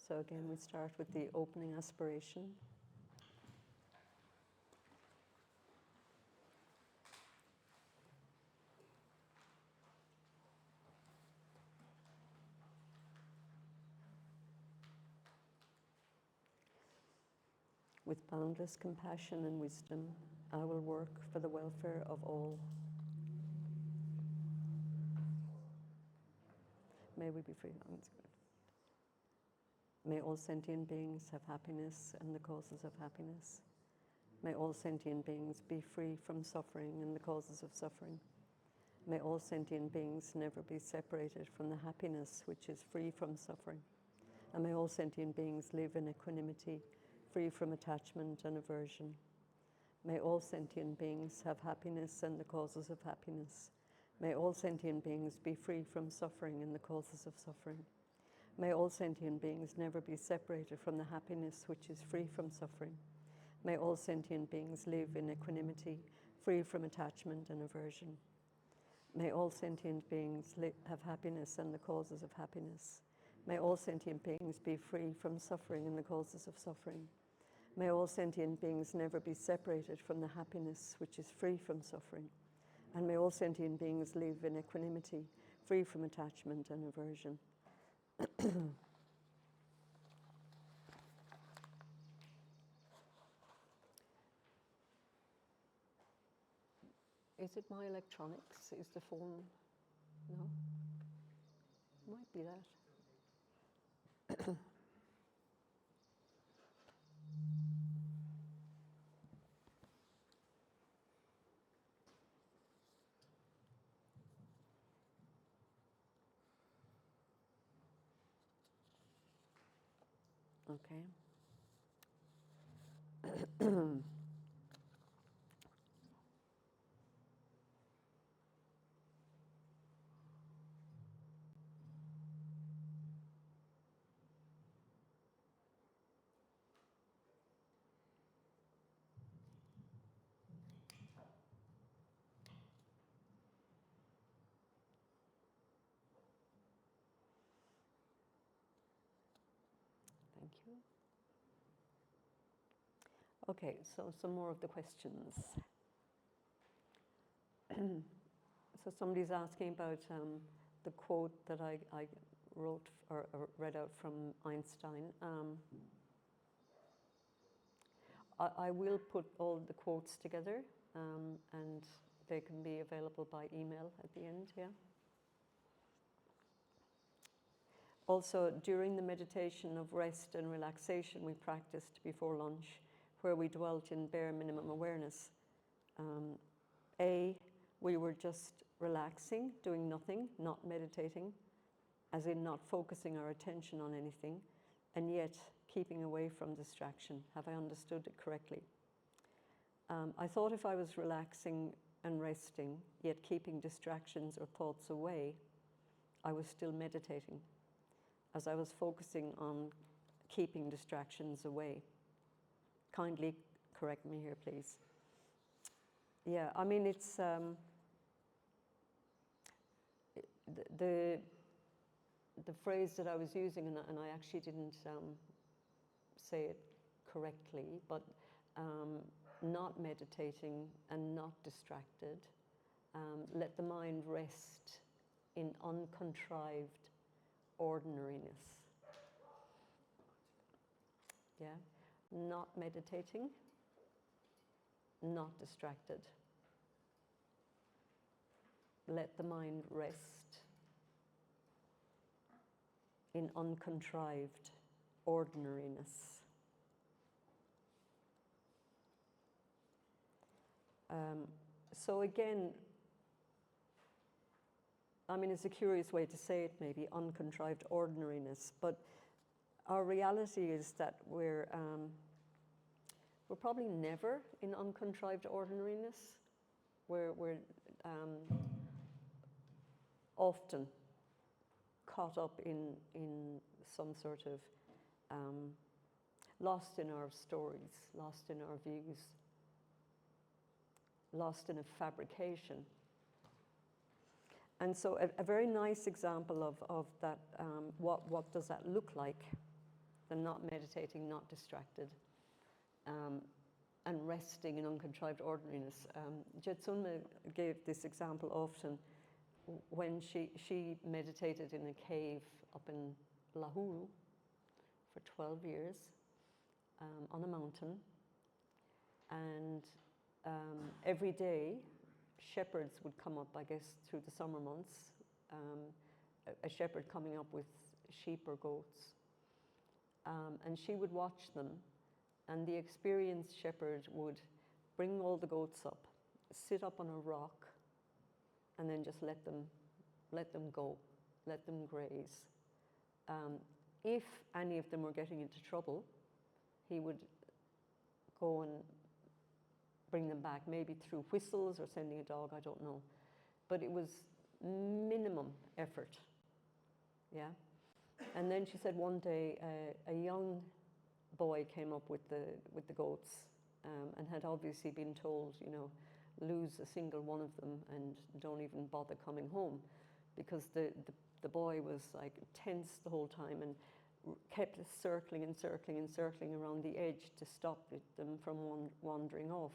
So again, we start with the opening aspiration. With boundless compassion and wisdom, I will work for the welfare of all. May we be free. Oh, that's good. May all sentient beings have happiness and the causes of happiness. May all sentient beings be free from suffering and the causes of suffering. May all sentient beings never be separated from the happiness which is free from suffering. And may all sentient beings live in equanimity, free from attachment and aversion. May all sentient beings have happiness and the causes of happiness. May all sentient beings be free from suffering and the causes of suffering. May all sentient beings never be separated from the happiness which is free from suffering. May all sentient beings live in equanimity, free from attachment and aversion. May all sentient beings have happiness and the causes of happiness. May all sentient beings be free from suffering and the causes of suffering. May all sentient beings never be separated from the happiness which is free from suffering. And may all sentient beings live in equanimity, free from attachment and aversion. Is it my electronics? Is the phone? No? Might be that. Okay. Thank you. Okay, so some more of the questions. So somebody's asking about the quote that I wrote or read out from Einstein. I will put all the quotes together and they can be available by email at the end, yeah? Also, during the meditation of rest and relaxation we practiced before lunch, where we dwelt in bare minimum awareness, we were just relaxing, doing nothing, not meditating, as in not focusing our attention on anything, and yet keeping away from distraction. Have I understood it correctly? I thought if I was relaxing and resting, yet keeping distractions or thoughts away, I was still meditating, as I was focusing on keeping distractions away. Kindly correct me here, please. Yeah, I mean, it's the phrase that I was using, and I actually didn't say it correctly, but not meditating and not distracted. Let the mind rest in uncontrived ordinariness. Yeah, not meditating, not distracted. Let the mind rest in uncontrived ordinariness. So again, I mean, it's a curious way to say it, maybe, uncontrived ordinariness, but our reality is that we're probably never in uncontrived ordinariness. We're often caught up in some sort of lost in our stories, lost in our views, lost in a fabrication. And so a very nice example of that, what does that look like, the not meditating, not distracted, and resting in uncontrived ordinariness. Jetsunma gave this example often when she meditated in a cave up in Lahuru for 12 years on a mountain, and every day shepherds would come up, I guess, through the summer months, a shepherd coming up with sheep or goats, and she would watch them, and the experienced shepherd would bring all the goats up, sit up on a rock, and then just let them go, let them graze. If any of them were getting into trouble, he would go and bring them back, maybe through whistles or sending a dog, I don't know. But it was minimum effort, yeah? And then she said one day a young boy came up with the goats and had obviously been told, you know, lose a single one of them and don't even bother coming home, because the boy was like tense the whole time and kept circling and circling and circling around the edge to stop them from wandering off.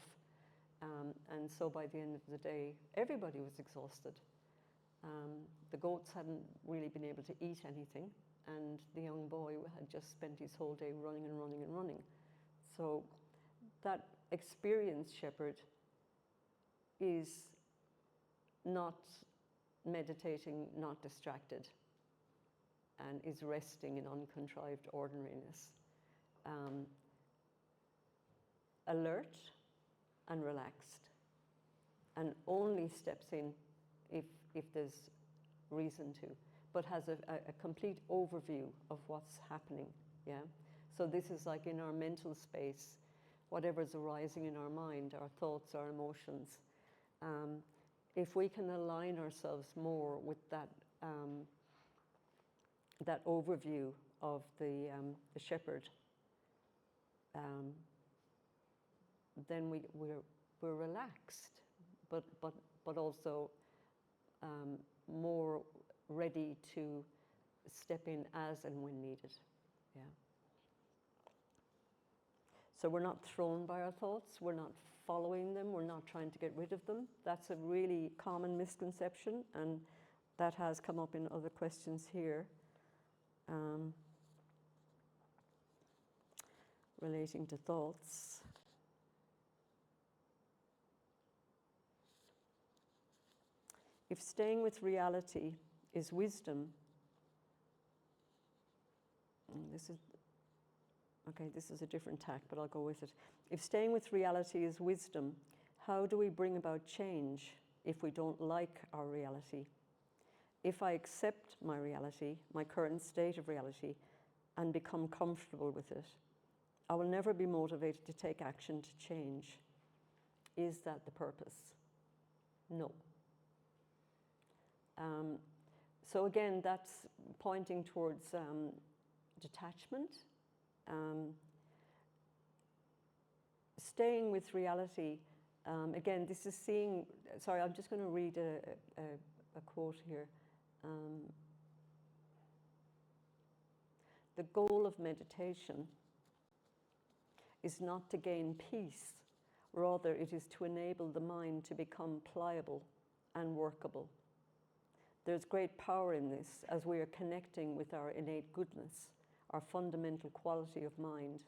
And so by the end of the day, everybody was exhausted. The goats hadn't really been able to eat anything, and the young boy had just spent his whole day running and running and running. So that experienced shepherd is not meditating, not distracted, and is resting in uncontrived ordinariness. Alert and relaxed, and only steps in if there's reason to, but has a complete overview of what's happening, yeah? So this is like in our mental space, whatever's arising in our mind, our thoughts, our emotions, if we can align ourselves more with that that overview of the shepherd, then we're relaxed, but also more ready to step in as and when needed. Yeah. So we're not thrown by our thoughts, we're not following them, we're not trying to get rid of them. That's a really common misconception, and that has come up in other questions here relating to thoughts. If staying with reality is wisdom, this is a different tack, but I'll go with it. If staying with reality is wisdom, how do we bring about change if we don't like our reality? If I accept my reality, my current state of reality, and become comfortable with it, I will never be motivated to take action to change. Is that the purpose? No. So again, that's pointing towards detachment. Staying with reality, again, this is seeing, sorry, I'm just going to read a quote here. The goal of meditation is not to gain peace, rather it is to enable the mind to become pliable and workable. There's great power in this as we are connecting with our innate goodness, our fundamental quality of mind.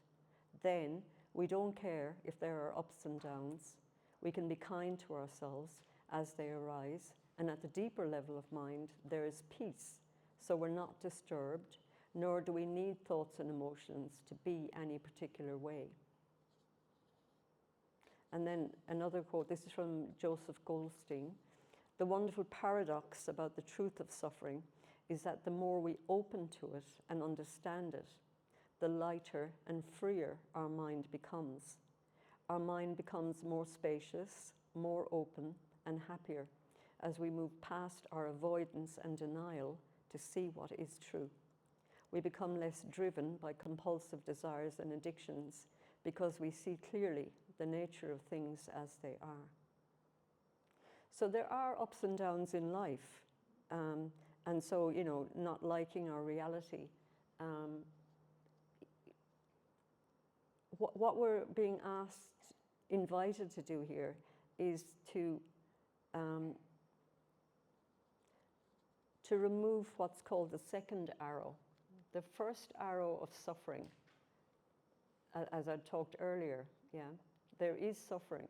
Then we don't care if there are ups and downs. We can be kind to ourselves as they arise, and at the deeper level of mind, there is peace. So we're not disturbed, nor do we need thoughts and emotions to be any particular way. And then another quote, this is from Joseph Goldstein. The wonderful paradox about the truth of suffering is that the more we open to it and understand it, the lighter and freer our mind becomes. Our mind becomes more spacious, more open, and happier as we move past our avoidance and denial to see what is true. We become less driven by compulsive desires and addictions because we see clearly the nature of things as they are. So there are ups and downs in life. And so, you know, not liking our reality what we're being asked, invited to do here is to remove what's called the second arrow. The first arrow of suffering, as I talked earlier, yeah, there is suffering.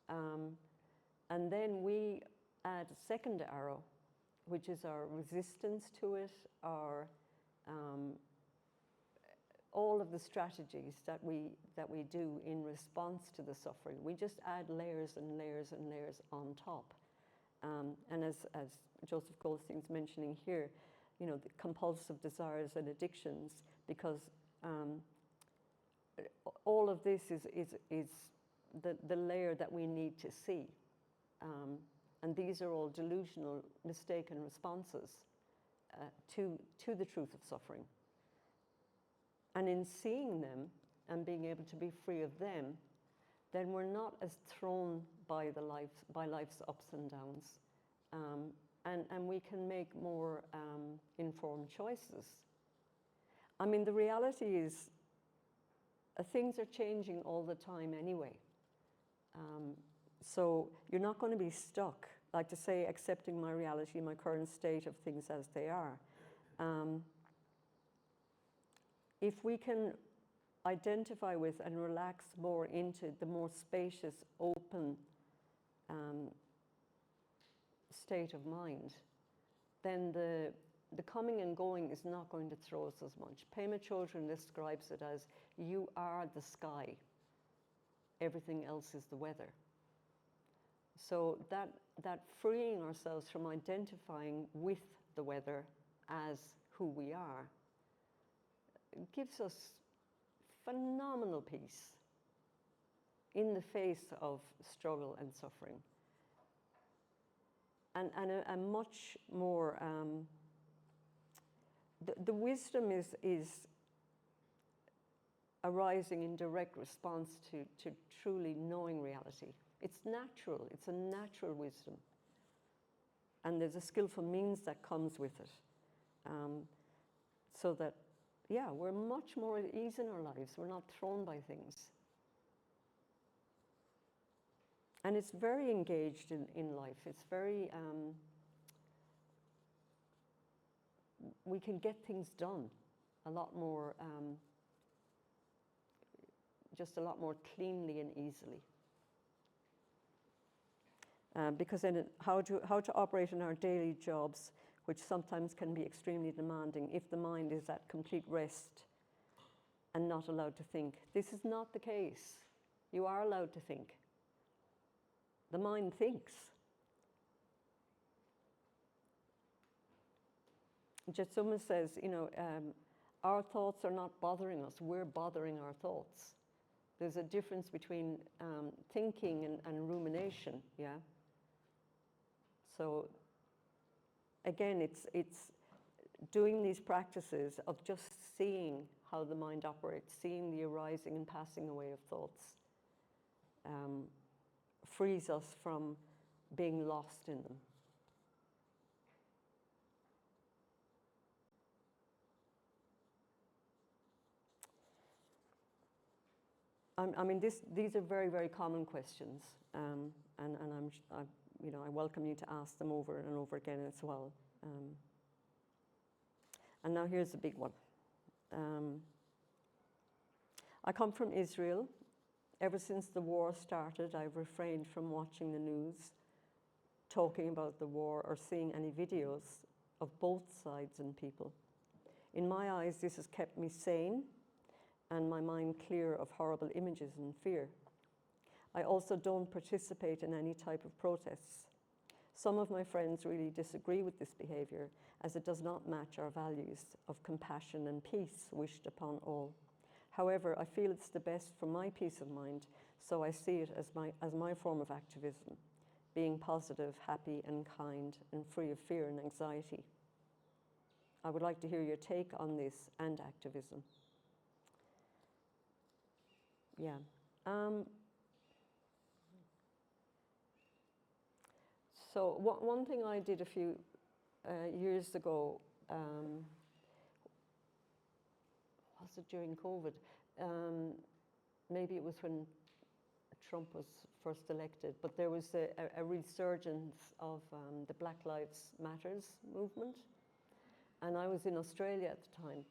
And then we add a second arrow, which is our resistance to it, our all of the strategies that we do in response to the suffering. We just add layers and layers and layers on top. And as Joseph Goldstein's mentioning here, you know, the compulsive desires and addictions, because all of this is the layer that we need to see. And these are all delusional, mistaken responses to the truth of suffering. And in seeing them and being able to be free of them, then we're not as thrown by life's ups and downs. And we can make more informed choices. I mean, the reality is things are changing all the time anyway. So you're not going to be stuck, like to say, accepting my reality, my current state of things as they are. If we can identify with and relax more into the more spacious, open state of mind, then the coming and going is not going to throw us as much. Pema Chodron describes it as, you are the sky, everything else is the weather. So that freeing ourselves from identifying with the weather as who we are gives us phenomenal peace in the face of struggle and suffering. And a much more, the wisdom is arising in direct response to truly knowing reality. It's natural, it's a natural wisdom. And there's a skillful means that comes with it. So that, yeah, we're much more at ease in our lives. We're not thrown by things. And it's very engaged in life. It's very, we can get things done a lot more, just a lot more cleanly and easily. Because then how to operate in our daily jobs, which sometimes can be extremely demanding if the mind is at complete rest and not allowed to think. This is not the case. You are allowed to think. The mind thinks. Jetsuma says, you know, our thoughts are not bothering us, we're bothering our thoughts. There's a difference between thinking and rumination, yeah? So again, it's doing these practices of just seeing how the mind operates, seeing the arising and passing away of thoughts, frees us from being lost in them. I mean, these are very, very common questions, and you know, I welcome you to ask them over and over again as well. And now here's the big one. I come from Israel. Ever since the war started, I've refrained from watching the news, talking about the war, or seeing any videos of both sides and people. In my eyes, this has kept me sane and my mind clear of horrible images and fear. I also don't participate in any type of protests. Some of my friends really disagree with this behavior, as it does not match our values of compassion and peace wished upon all. However, I feel it's the best for my peace of mind, so I see it as my form of activism, being positive, happy and kind and free of fear and anxiety. I would like to hear your take on this and activism. Yeah. So one thing I did a few years ago, was it during COVID? maybe it was when Trump was first elected, but there was a resurgence of the Black Lives Matters movement. And I was in Australia at the time.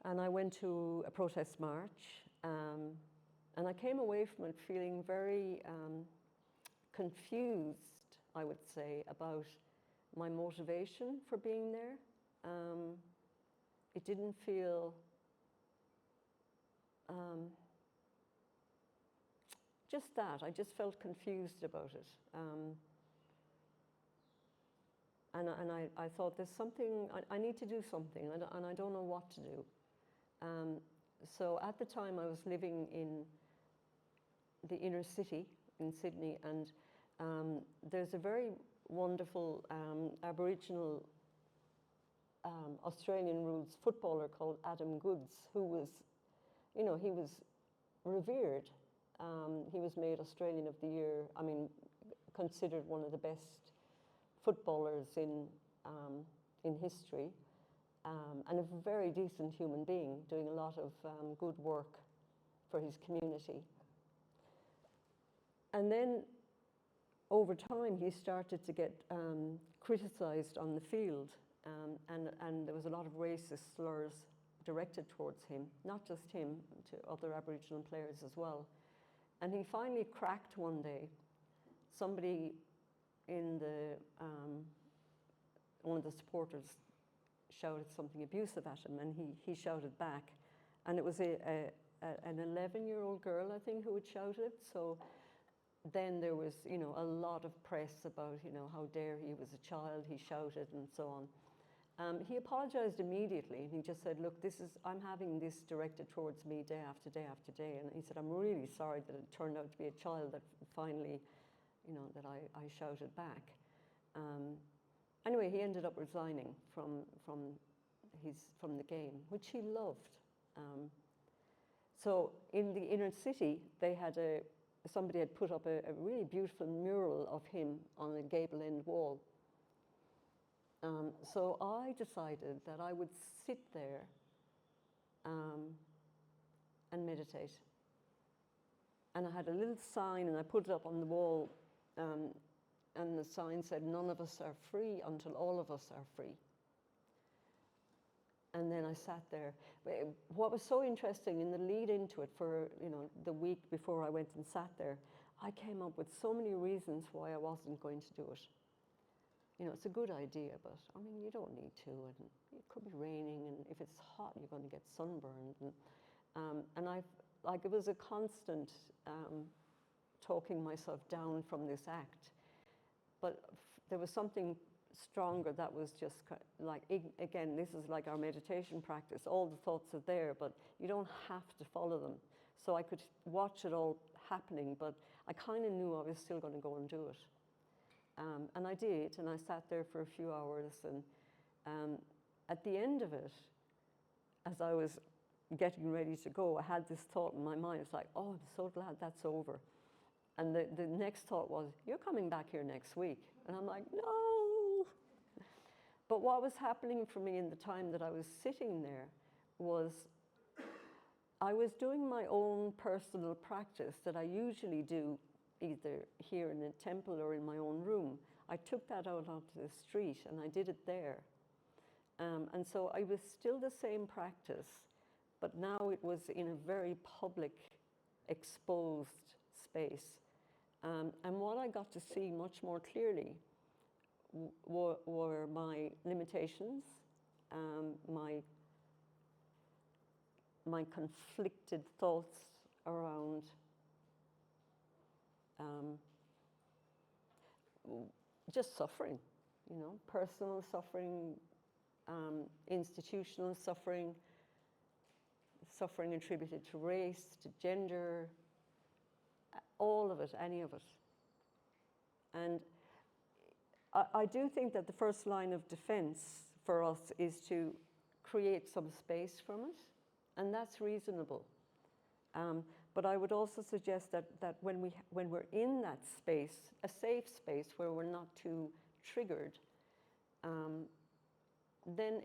And I went to a protest march. And I came away from it feeling very confused, I would say, about my motivation for being there. It didn't feel just that. I just felt confused about it. And I thought there's something, I need to do something, and I don't know what to do. So at the time I was living in the inner city in Sydney, and there's a very wonderful Aboriginal Australian rules footballer called Adam Goodes, who was, you know, he was revered. He was made Australian of the Year, I mean, considered one of the best footballers in history, and a very decent human being, doing a lot of good work for his community. And then over time he started to get criticized on the field, and there was a lot of racist slurs directed towards him, not just him, to other Aboriginal players as well. And he finally cracked one day. Somebody in the one of the supporters shouted something abusive at him, and he shouted back. And it was an 11-year-old girl, I think, who had shouted. So then there was, you know, a lot of press about, you know, how dare he was a child, he shouted, and so on. He apologized immediately, and he just said, look, I'm having this directed towards me day after day after day. And he said, I'm really sorry that it turned out to be a child that finally, you know, that I shouted back. Anyway, he ended up resigning from the game, which he loved. So in the inner city, they had somebody had put up a really beautiful mural of him on a gable end wall. So I decided that I would sit there and meditate. And I had a little sign, and I put it up on the wall, and the sign said, none of us are free until all of us are free. And then I sat there. What was so interesting in the lead into it, for, you know, the week before I went and sat there, I came up with so many reasons why I wasn't going to do it. You know, it's a good idea, but I mean, you don't need to, and it could be raining, and if it's hot, you're going to get sunburned. And it was a constant talking myself down from this act. But there was something stronger that was just like, again, this is like our meditation practice. All the thoughts are there, but you don't have to follow them. So I could watch it all happening, but I kind of knew I was still going to go and do it. And I did, and I sat there for a few hours, and at the end of it, as I was getting ready to go, I had this thought in my mind. It's like, oh, I'm so glad that's over. And the next thought was, you're coming back here next week. And I'm like, no. But what was happening for me in the time that I was sitting there was I was doing my own personal practice that I usually do either here in a temple or in my own room. I took that out onto the street and I did it there. And so I was still the same practice, but now it was in a very public, exposed space. And what I got to see much more clearly were my limitations, my conflicted thoughts around just suffering, you know, personal suffering, institutional suffering, suffering attributed to race, to gender, all of it, any of it. And I do think that the first line of defense for us is to create some space from it, and that's reasonable. But I would also suggest that when we're in that space, a safe space where we're not too triggered, then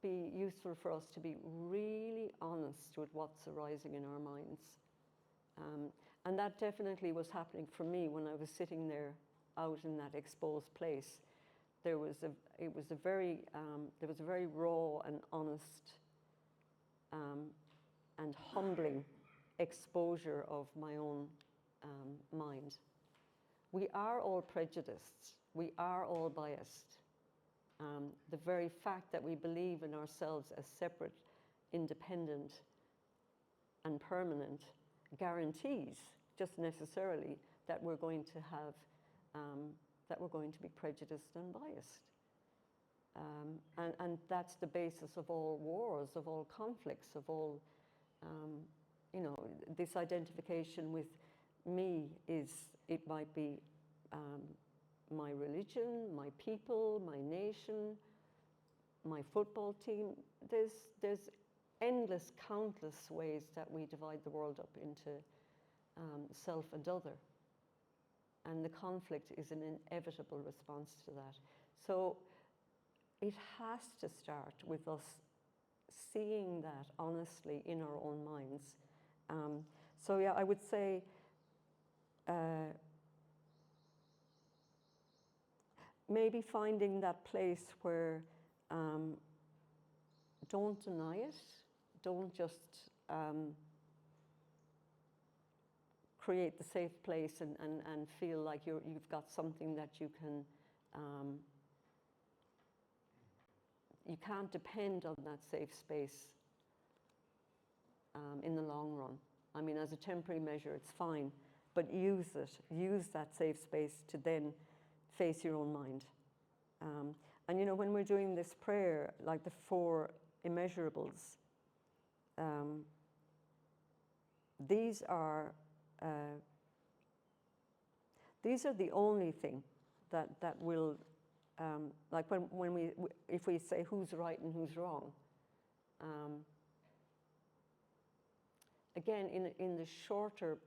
be useful for us to be really honest with what's arising in our minds. And that definitely was happening for me when I was sitting there out in that exposed place. There was a very raw and honest and humbling exposure of my own mind. We are all prejudiced. We are all biased. The very fact that we believe in ourselves as separate, independent, and permanent guarantees just necessarily that we're going to have, that we're going to be prejudiced and biased. And that's the basis of all wars, of all conflicts, of all, you know, this identification with me is, it might be my religion, my people, my nation, my football team. There's endless, countless ways that we divide the world up into self and other. And the conflict is an inevitable response to that. So it has to start with us seeing that honestly in our own minds. So yeah, I would say maybe finding that place where don't deny it, don't just create the safe place and feel like you've got something that you can, you can't depend on that safe space in the long run. I mean, as a temporary measure, it's fine, but use it. Use that safe space to then face your own mind. And you know, when we're doing this prayer, like the 4 immeasurables, these are the only thing that will, like when if we say who's right and who's wrong, again, in the shorter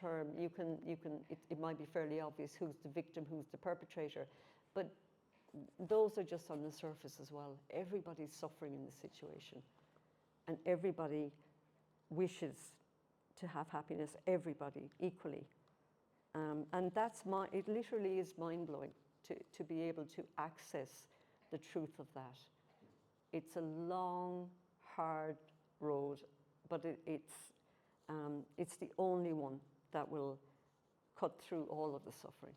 term, it might be fairly obvious who's the victim, who's the perpetrator, but those are just on the surface as well. Everybody's suffering in the situation, and everybody wishes to have happiness, everybody equally. And it literally is mind-blowing to be able to access the truth of that. It's a long, hard road, but it's the only one that will cut through all of the suffering.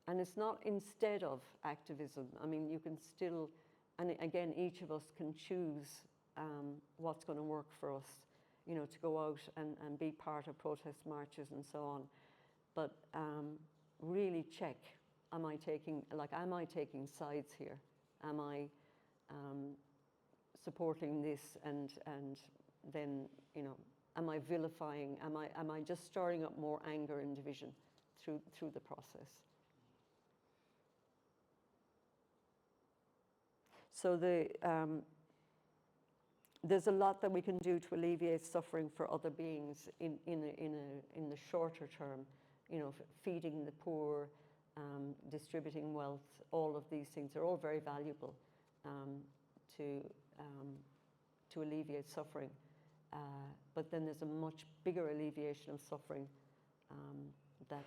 And it's not instead of activism. I mean, you can still, and again, each of us can choose what's going to work for us, you know, to go out and be part of protest marches and so on. But really check, am I taking sides here? Am I supporting this and then, you know, am I vilifying? Am I just stirring up more anger and division through the process? So there's a lot that we can do to alleviate suffering for other beings in the shorter term. You know, feeding the poor, distributing wealth. All of these things are all very valuable to alleviate suffering. But then there's a much bigger alleviation of suffering that,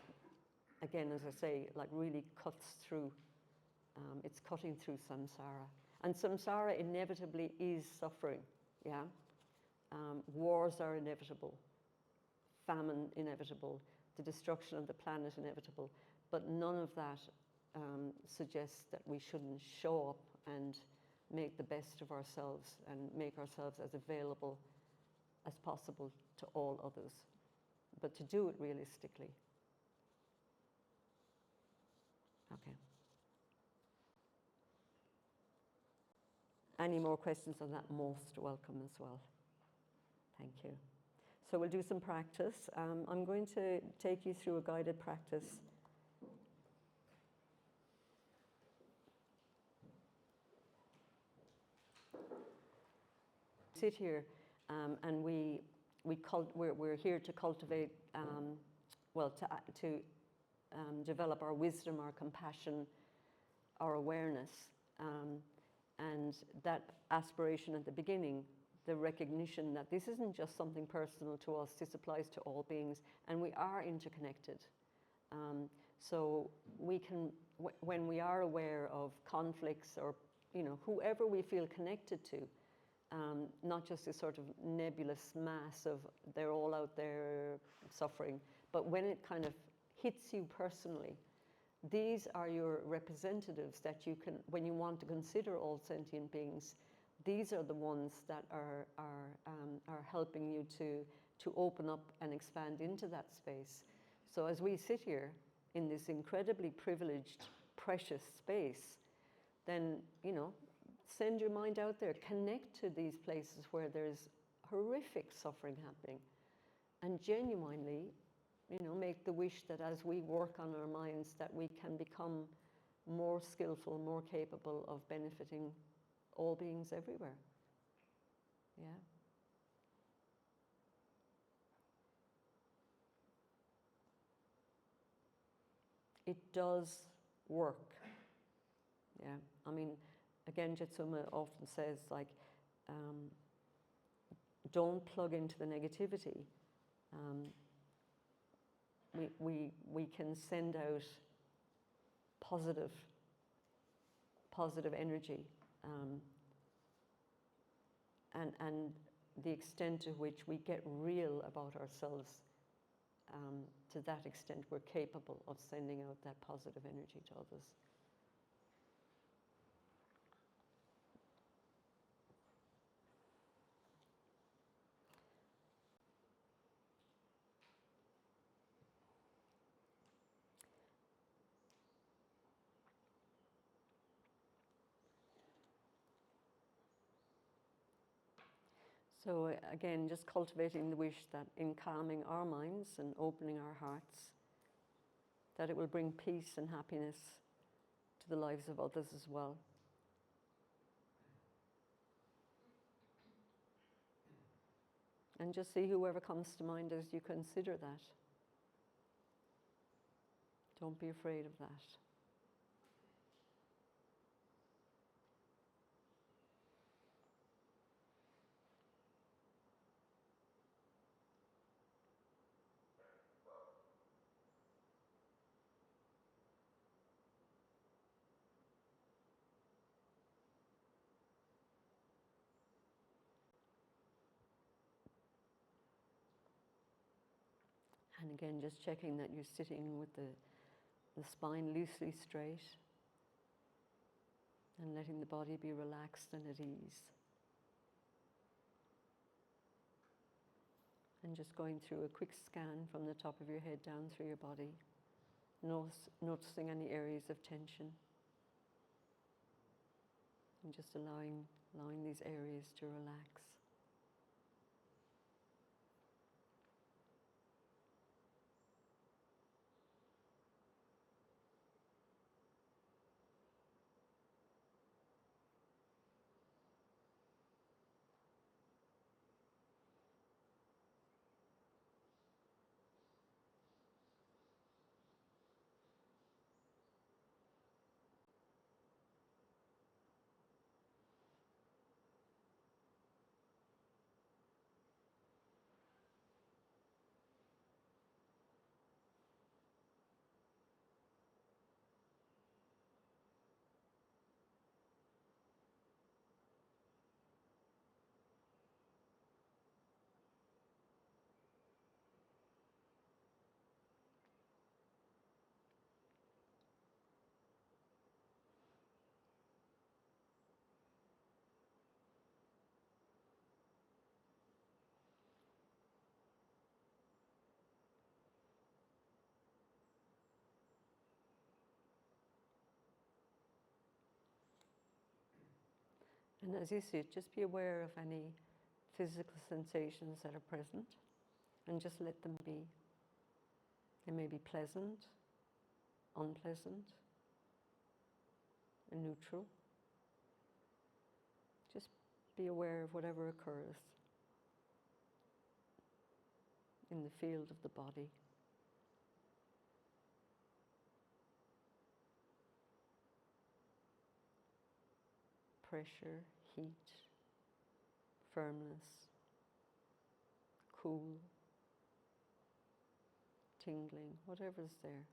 again, as I say, like really cuts through. It's cutting through samsara. And samsara inevitably is suffering, yeah? Wars are inevitable, famine inevitable, the destruction of the planet inevitable, but none of that suggests that we shouldn't show up and make the best of ourselves and make ourselves as available as possible to all others, but to do it realistically. Okay. Any more questions on that? Most welcome as well. Thank you. So we'll do some practice. I'm going to take you through a guided practice. Sit here, and we're here to cultivate, to develop our wisdom, our compassion, our awareness. And that aspiration at the beginning, the recognition that this isn't just something personal to us, this applies to all beings, and we are interconnected. So we can, when we are aware of conflicts or, whoever we feel connected to, not just this sort of nebulous mass of they're all out there suffering, but when it kind of hits you personally, these are your representatives that you can, when you want to consider all sentient beings, these are the ones that are helping you to open up and expand into that space. So as we sit here in this incredibly privileged, precious space, then, send your mind out there, connect to these places where there's horrific suffering happening, and genuinely, make the wish that as we work on our minds, that we can become more skillful, more capable of benefiting all beings everywhere. Yeah. It does work. Yeah. I mean, again, Jetsuma often says, like, don't plug into the negativity. We can send out positive energy, and the extent to which we get real about ourselves, to that extent we're capable of sending out that positive energy to others. So again, just cultivating the wish that in calming our minds and opening our hearts, that it will bring peace and happiness to the lives of others as well. And just see whoever comes to mind as you consider that. Don't be afraid of that. And again, just checking that you're sitting with the spine loosely straight and letting the body be relaxed and at ease. And just going through a quick scan from the top of your head down through your body, noticing any areas of tension. And just allowing these areas to relax. And as you sit, just be aware of any physical sensations that are present and just let them be. They may be pleasant, unpleasant, and neutral. Just be aware of whatever occurs in the field of the body. pressure, heat, firmness, cool, tingling, whatever's there.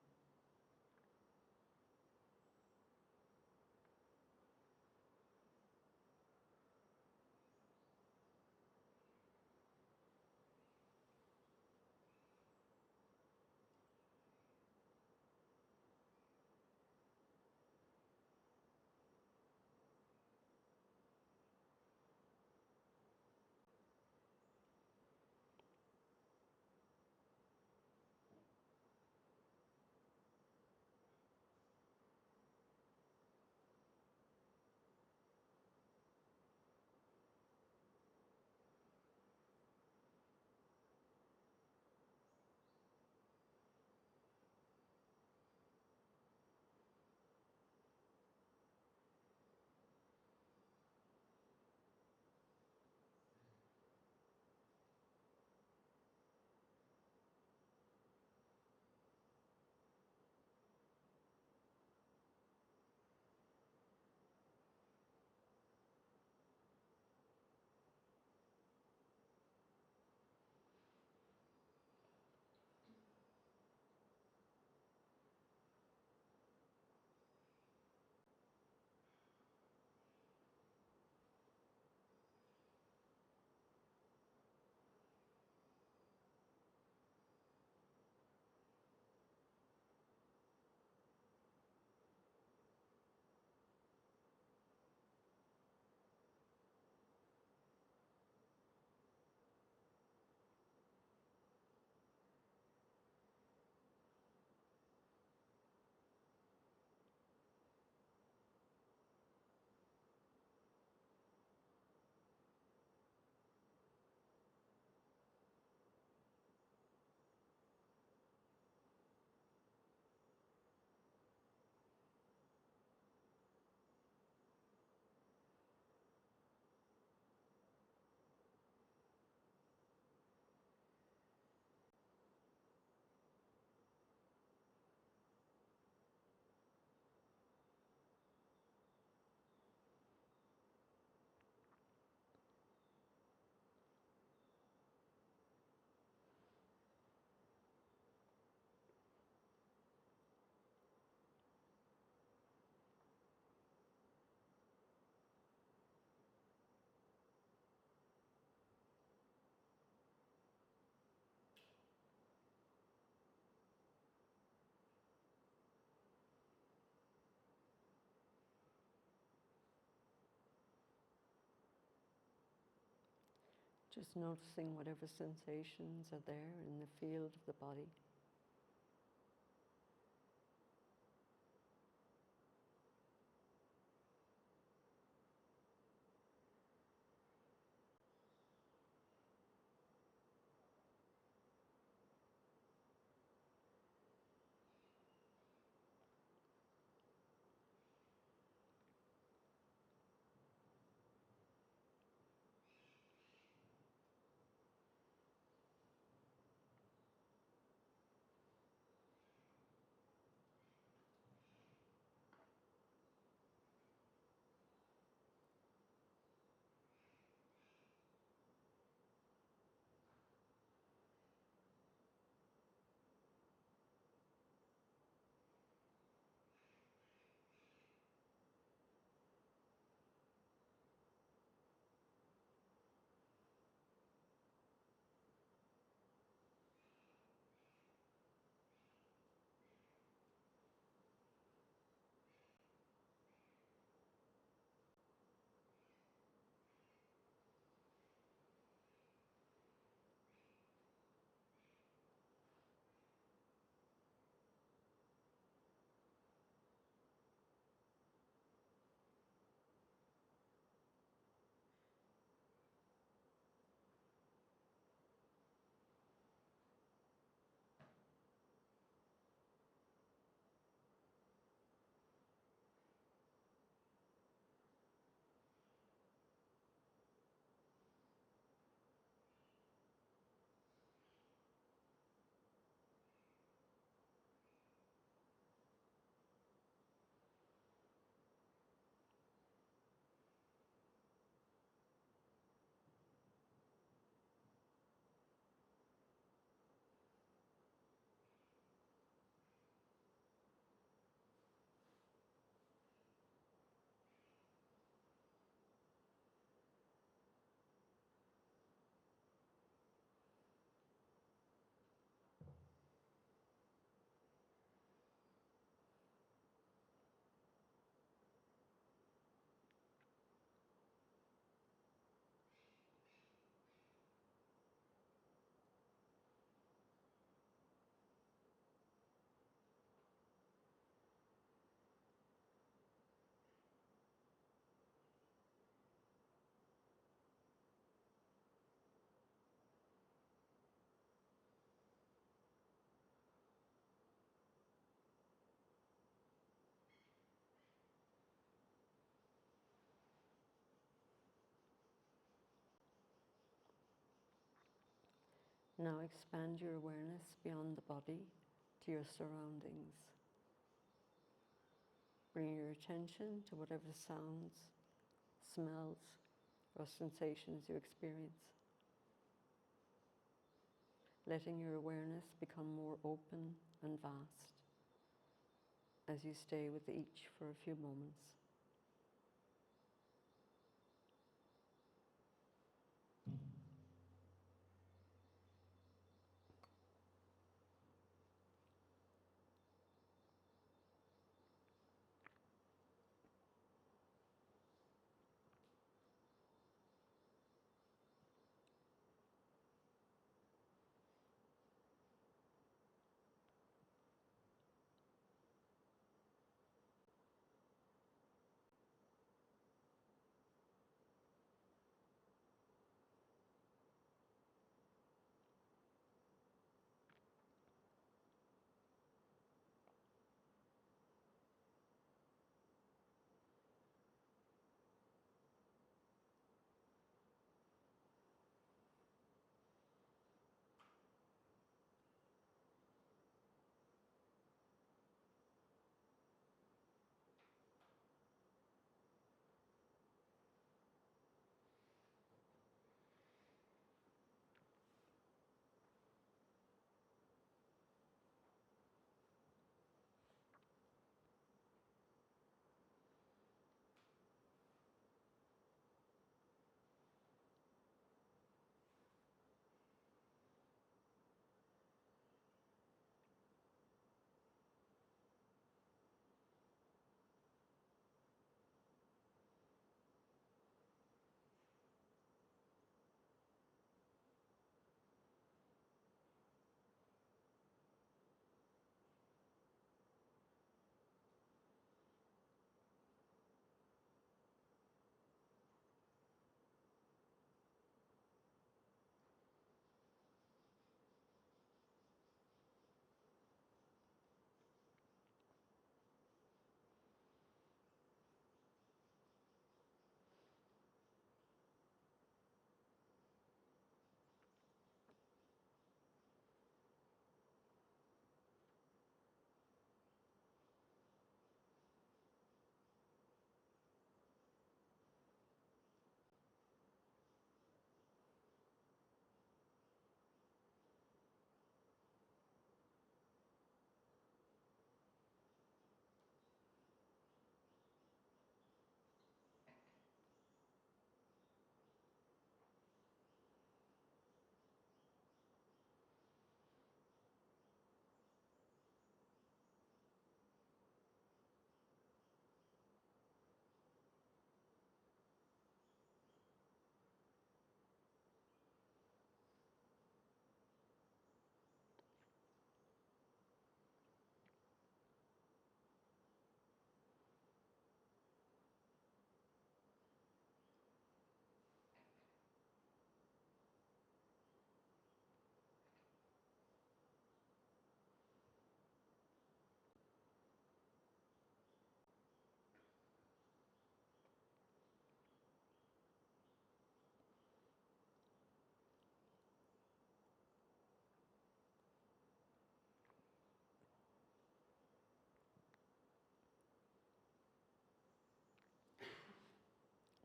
Just noticing whatever sensations are there in the field of the body. Now expand your awareness beyond the body to your surroundings. Bring your attention to whatever sounds, smells, or sensations you experience. Letting your awareness become more open and vast as you stay with each for a few moments.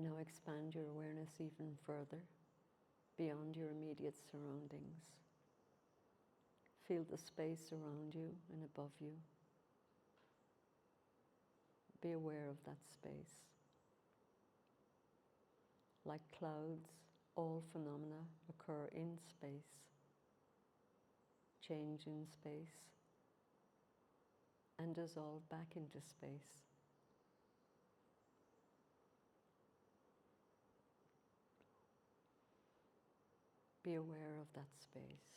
Now expand your awareness even further beyond your immediate surroundings. Feel the space around you and above you. Be aware of that space. Like clouds, all phenomena occur in space, change in space, and dissolve back into space. Be aware of that space.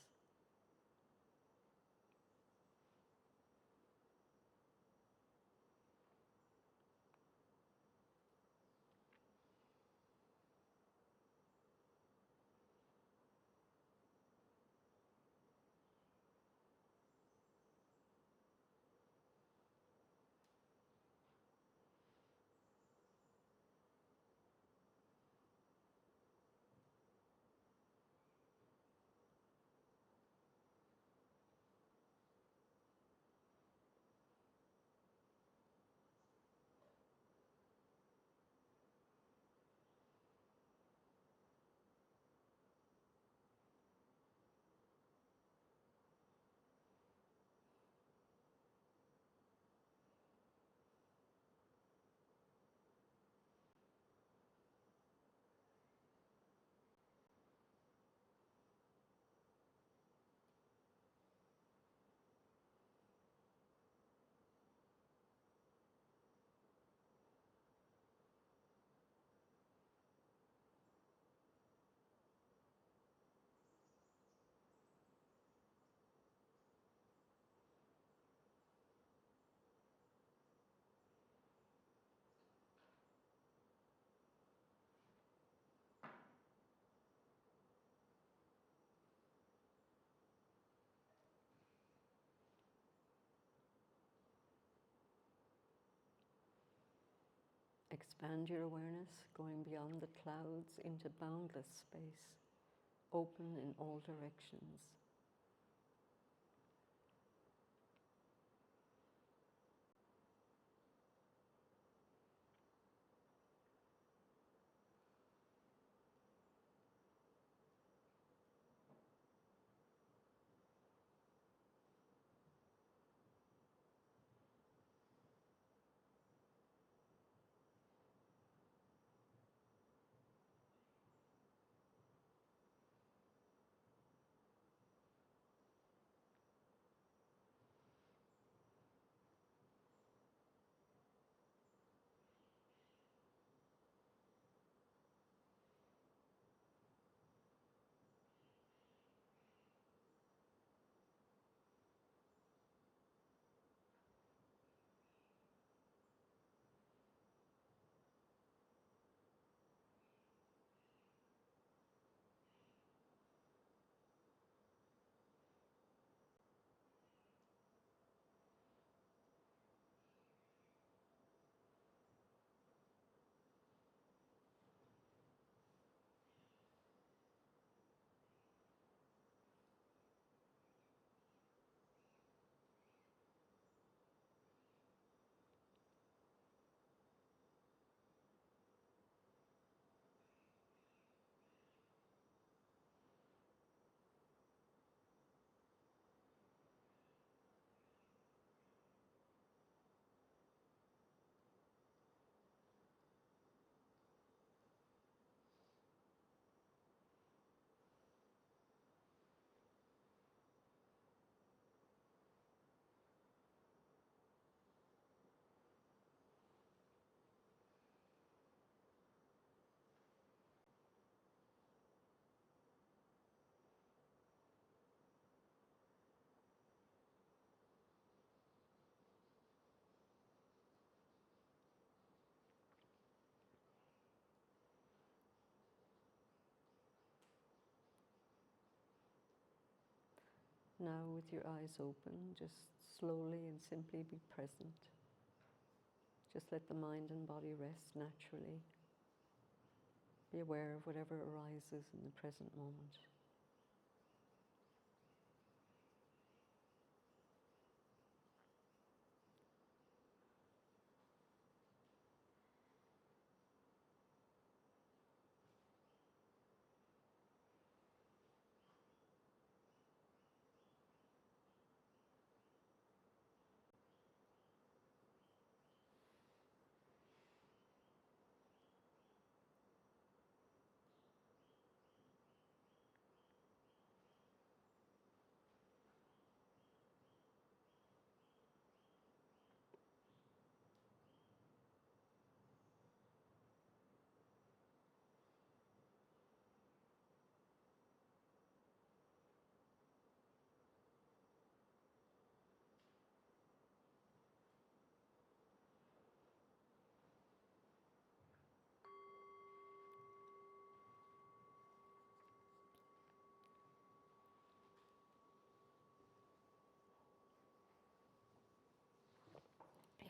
Expand your awareness, going beyond the clouds into boundless space, open in all directions. Now, with your eyes open, just slowly and simply be present. Just let the mind and body rest naturally. Be aware of whatever arises in the present moment.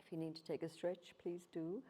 If you need to take a stretch, please do.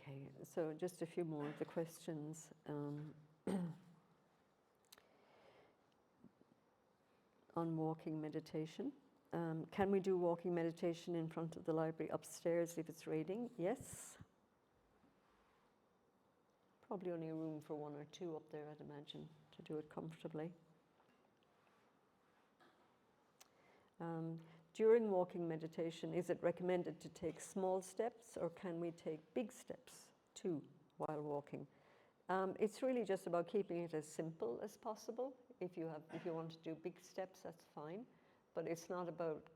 Okay, so just a few more of the questions. On walking meditation. Can we do walking meditation in front of the library upstairs if it's raining? Yes. Probably only room for one or two up there, I'd imagine, to do it comfortably. During walking meditation, is it recommended to take small steps, or can we take big steps too while walking? It's really just about keeping it as simple as possible. If you want to do big steps, that's fine. But it's not about,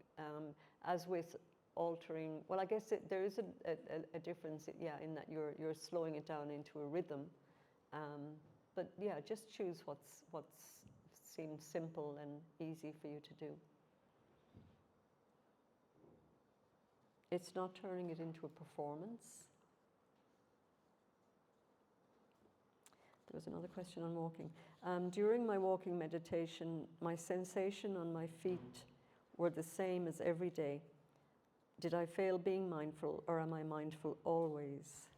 as with altering, well, I guess there is a difference, yeah, in that you're slowing it down into a rhythm. But yeah, just choose what's seems simple and easy for you to do. It's not turning it into a performance. There was another question on walking. During my walking meditation, my sensation on my feet were the same as every day. Did I fail being mindful, or am I mindful always?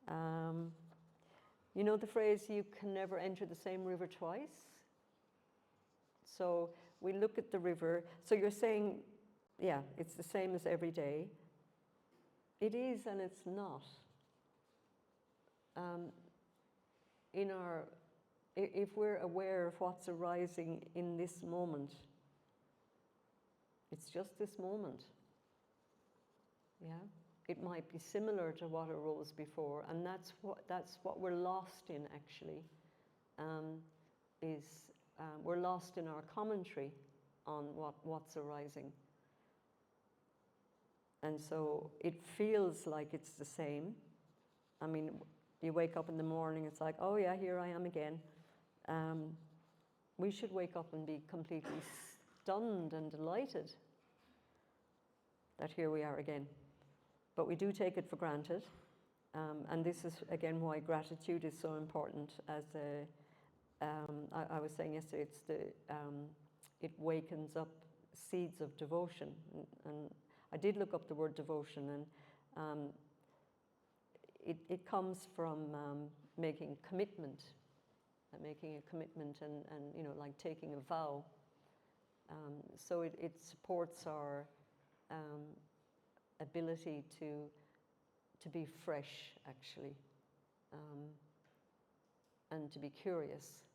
You know the phrase, you can never enter the same river twice? So we look at the river. So you're saying, yeah, it's the same as every day. It is and it's not. If we're aware of what's arising in this moment, it's just this moment. Yeah, it might be similar to what arose before, and that's what we're lost in actually. We're lost in our commentary on what's arising, and so it feels like it's the same. I mean, you wake up in the morning, it's like, oh yeah, here I am again. We should wake up and be completely stunned and delighted that here we are again. But we do take it for granted. And this is, again, why gratitude is so important. As I was saying yesterday, it wakens up seeds of devotion. And I did look up the word devotion, and it comes from making commitment, making a commitment, and you know, like taking a vow. So it supports our ability to be fresh, actually, and to be curious,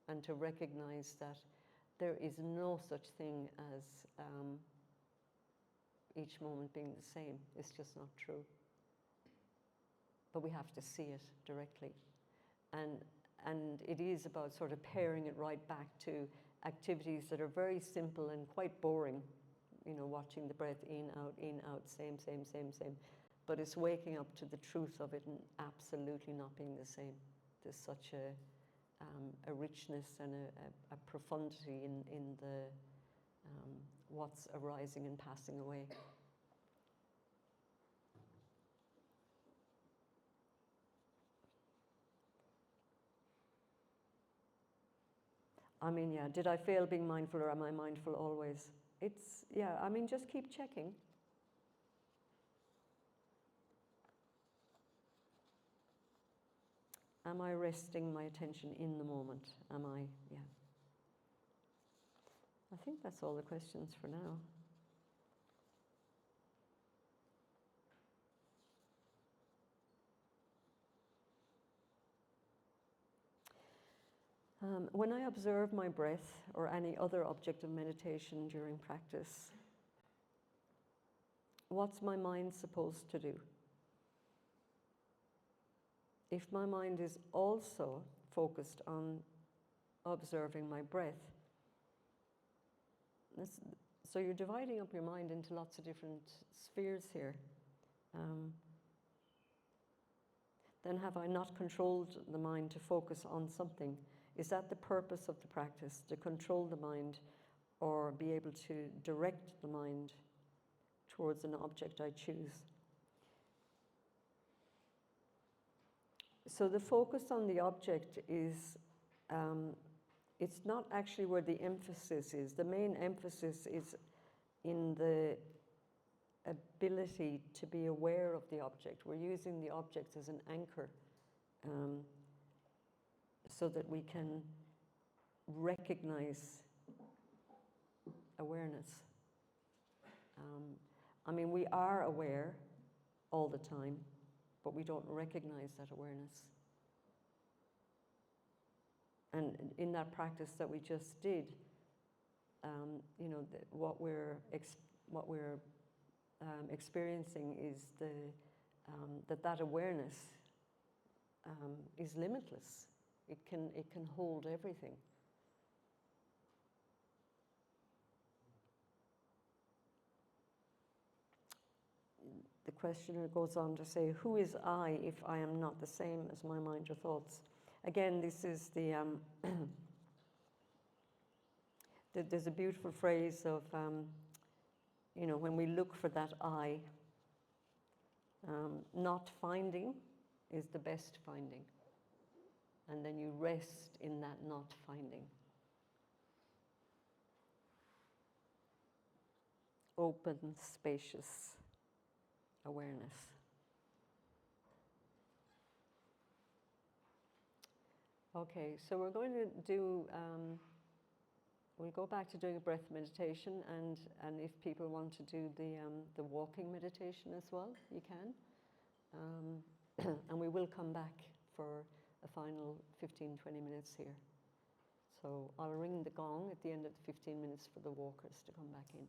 and to recognize that there is no such thing as each moment being the same. It's just not true. But we have to see it directly. And it is about sort of paring it right back to activities that are very simple and quite boring. You know, watching the breath in, out, same. But it's waking up to the truth of it and absolutely not being the same. There's such a richness and a profundity in the what's arising and passing away. I mean, yeah, did I fail being mindful, or am I mindful always? It's, yeah, I mean, just keep checking. Am I resting my attention in the moment? Am I, yeah. I think that's all the questions for now. When I observe my breath or any other object of meditation during practice, what's my mind supposed to do? If my mind is also focused on observing my breath, so you're dividing up your mind into lots of different spheres here. Then have I not controlled the mind to focus on something? Is that the purpose of the practice, to control the mind or be able to direct the mind towards an object I choose? So the focus on the object is, it's not actually where the emphasis is. The main emphasis is in the ability to be aware of the object. We're using the object as an anchor so that we can recognize awareness. I mean, we are aware all the time, but we don't recognize that awareness. And in that practice that we just did, you know, what we're experiencing is that awareness is limitless. It can hold everything. The questioner goes on to say, who is I if I am not the same as my mind or thoughts? Again, this is the, there's a beautiful phrase of, you know, when we look for that I, not finding is the best finding. And then you rest in that not finding. Open, spacious awareness. Okay, so we're going to do, we'll go back to doing a breath meditation, and if people want to do the walking meditation as well, you can. And we will come back for a final 15-20 minutes here. So I'll ring the gong at the end of the 15 minutes for the walkers to come back in.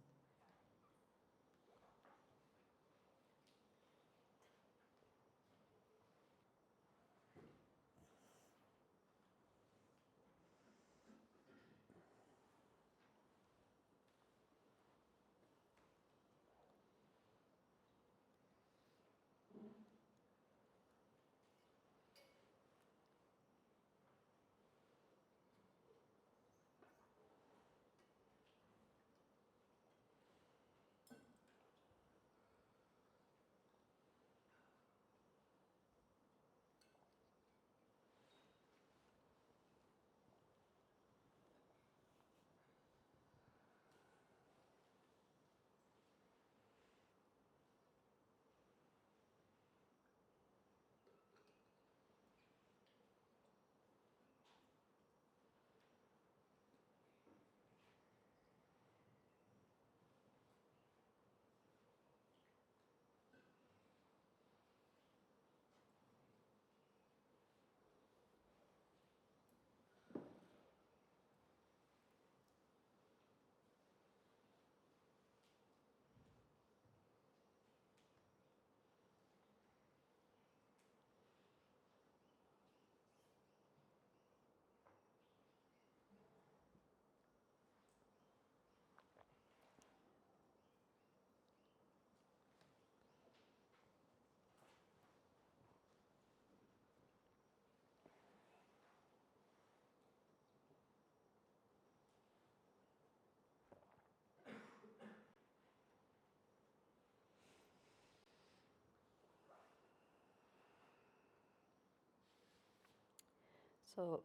So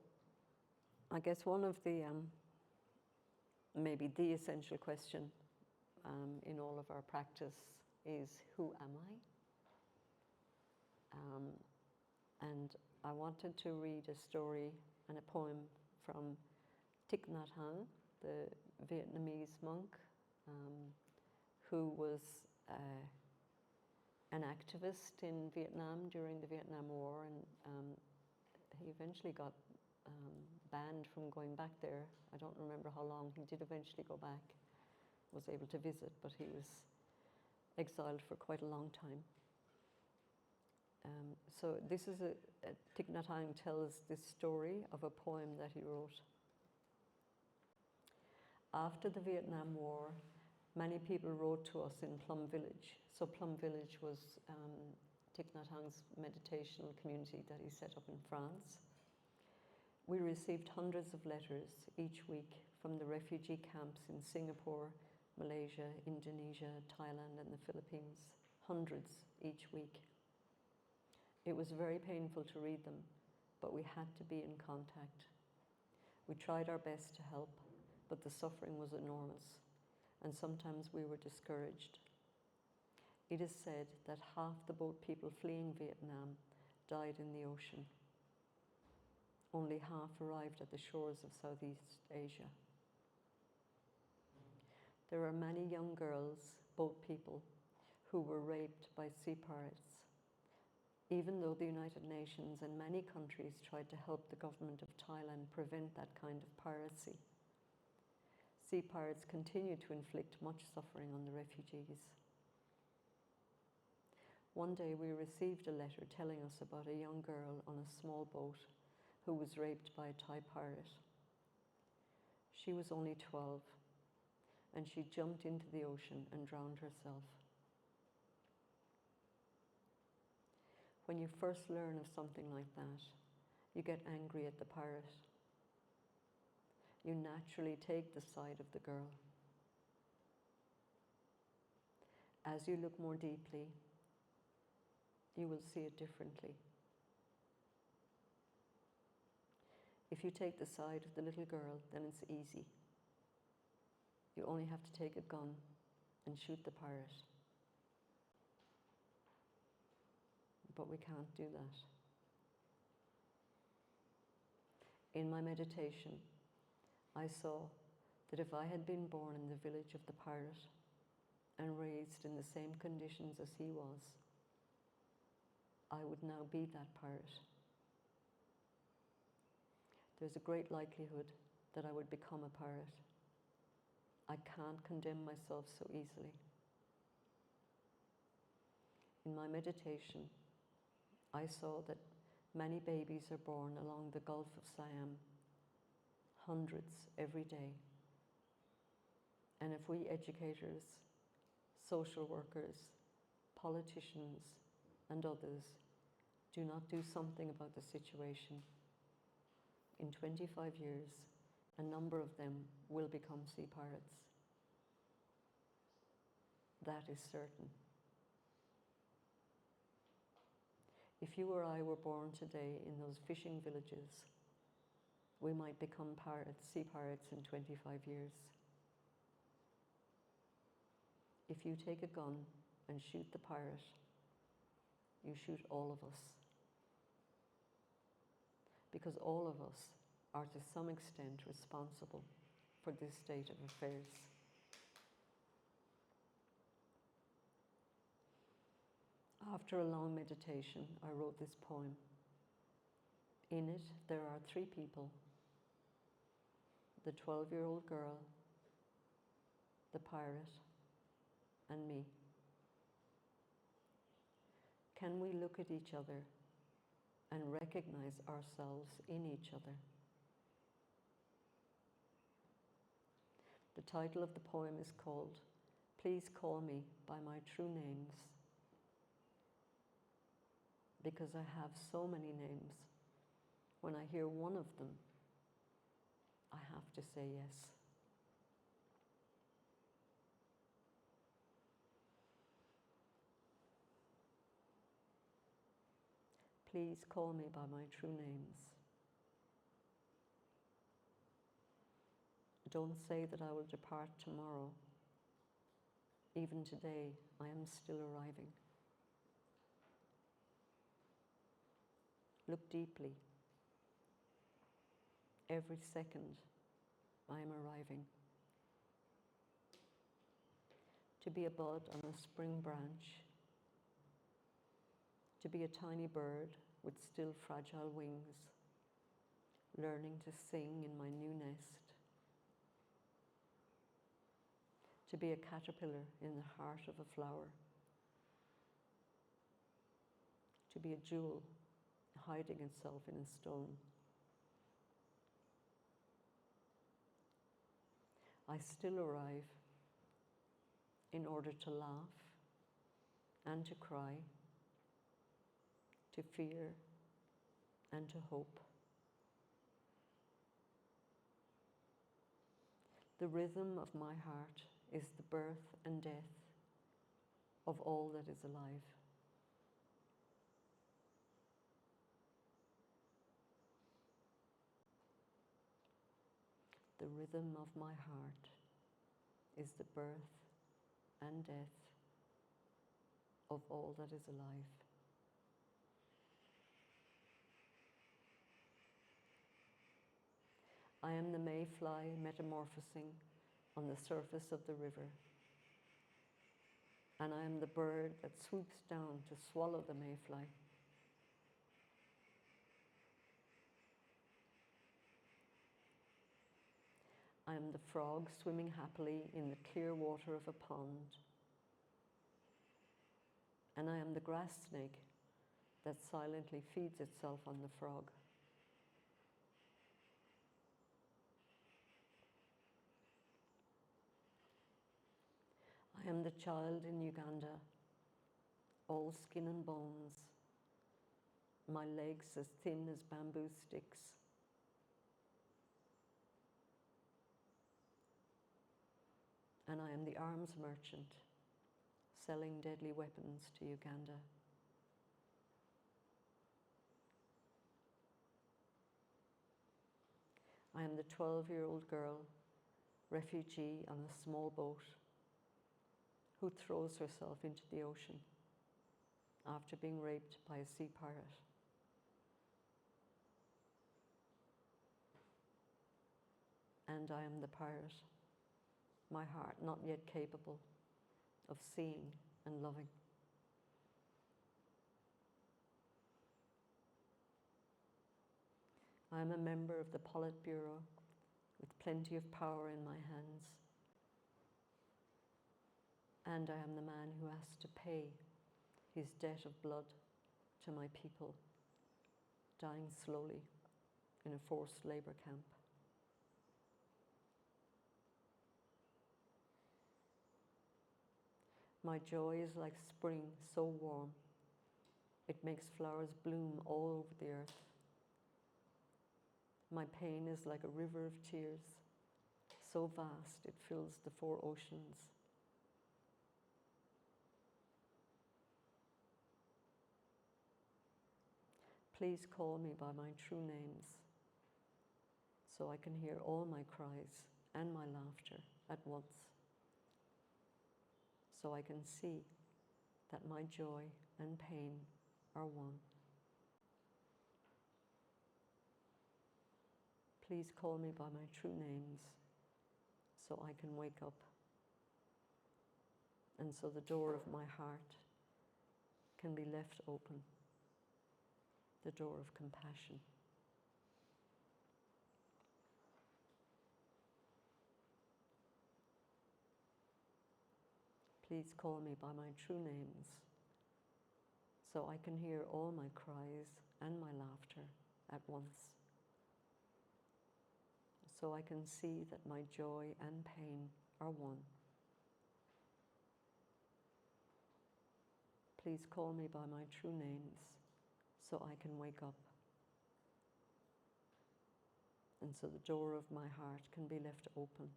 I guess one of the, maybe the essential question in all of our practice is, who am I? And I wanted to read a story and a poem from Thich Nhat Hanh, the Vietnamese monk who was an activist in Vietnam during the Vietnam War, and he eventually got banned from going back there. I don't remember how long. He did eventually go back, was able to visit, but he was exiled for quite a long time. So this is Thich Nhat Hanh tells this story of a poem that he wrote. After the Vietnam War, many people wrote to us in Plum Village. So Plum Village was Thich Nhat Hanh's meditational community that he set up in France. We received hundreds of letters each week from the refugee camps in Singapore, Malaysia, Indonesia, Thailand, and the Philippines. Hundreds each week. It was very painful to read them, but we had to be in contact. We tried our best to help, but the suffering was enormous, and sometimes we were discouraged. It is said that half the boat people fleeing Vietnam died in the ocean. Only half arrived at the shores of Southeast Asia. There are many young girls, boat people, who were raped by sea pirates, even though the United Nations and many countries tried to help the government of Thailand prevent that kind of piracy. Sea pirates continue to inflict much suffering on the refugees. One day we received a letter telling us about a young girl on a small boat who was raped by a Thai pirate. She was only 12, and she jumped into the ocean and drowned herself. When you first learn of something like that, you get angry at the pirate. You naturally take the side of the girl. As you look more deeply, you will see it differently. If you take the side of the little girl, then it's easy. You only have to take a gun and shoot the pirate. But we can't do that. In my meditation, I saw that if I had been born in the village of the pirate and raised in the same conditions as he was, I would now be that pirate. There's a great likelihood that I would become a pirate. I can't condemn myself so easily. In my meditation, I saw that many babies are born along the Gulf of Siam, hundreds every day. And if we educators, social workers, politicians, and others do not do something about the situation, in 25 years, a number of them will become sea pirates. That is certain. If you or I were born today in those fishing villages, we might become pirates, sea pirates in 25 years. If you take a gun and shoot the pirate, you shoot all of us. Because all of us are to some extent responsible for this state of affairs. After a long meditation, I wrote this poem. In it, there are 3 people: the 12-year-old girl, the pirate, and me. Can we look at each other and recognize ourselves in each other? The title of the poem is called "Please Call Me by My True Names," because I have so many names. When I hear one of them, I have to say yes. Please call me by my true names. Don't say that I will depart tomorrow. Even today, I am still arriving. Look deeply. Every second, I am arriving. To be a bud on a spring branch, to be a tiny bird with still fragile wings, learning to sing in my new nest, to be a caterpillar in the heart of a flower, to be a jewel hiding itself in a stone. I still arrive in order to laugh and to cry, to fear and to hope. The rhythm of my heart is the birth and death of all that is alive. The rhythm of my heart is the birth and death of all that is alive. I am the mayfly metamorphosing on the surface of the river, and I am the bird that swoops down to swallow the mayfly. I am the frog swimming happily in the clear water of a pond, and I am the grass snake that silently feeds itself on the frog. I am the child in Uganda, all skin and bones, my legs as thin as bamboo sticks. And I am the arms merchant, selling deadly weapons to Uganda. I am the 12-year-old girl, refugee on a small boat, who throws herself into the ocean after being raped by a sea pirate. And I am the pirate, my heart not yet capable of seeing and loving. I am a member of the Politburo with plenty of power in my hands. And I am the man who has to pay his debt of blood to my people, dying slowly in a forced labor camp. My joy is like spring, so warm, it makes flowers bloom all over the earth. My pain is like a river of tears, so vast it fills the 4 oceans. Please call me by my true names, so I can hear all my cries and my laughter at once, so I can see that my joy and pain are one. Please call me by my true names, so I can wake up, and so the door of my heart can be left open, the door of compassion. Please call me by my true names, so I can hear all my cries and my laughter at once, so I can see that my joy and pain are one. Please call me by my true names, so I can wake up, and so the door of my heart can be left open,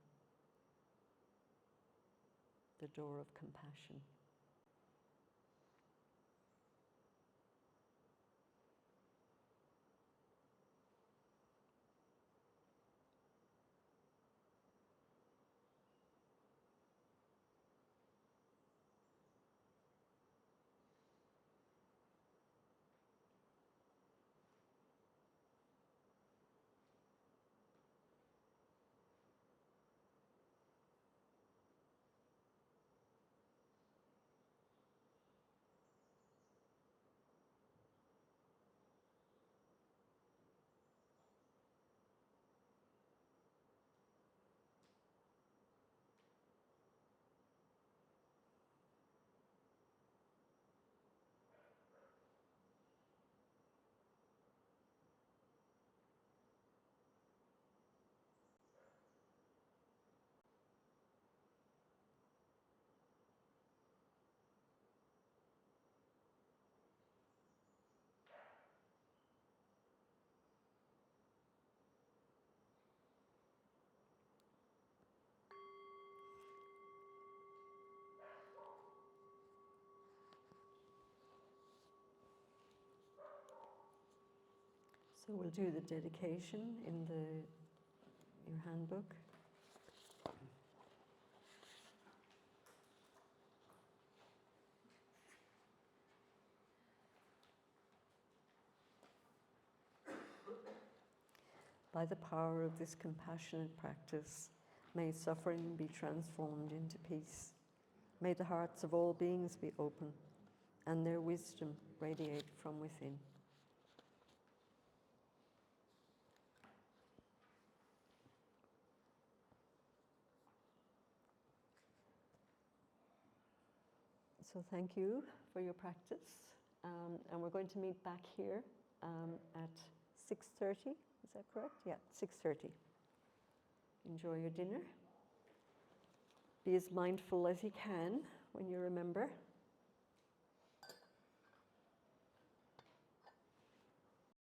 the door of compassion. So we'll do the dedication in your handbook. By the power of this compassionate practice, may suffering be transformed into peace. May the hearts of all beings be open, and their wisdom radiate from within. So thank you for your practice. And we're going to meet back here at 6:30. Is that correct? Yeah, 6:30. Enjoy your dinner. Be as mindful as you can when you remember.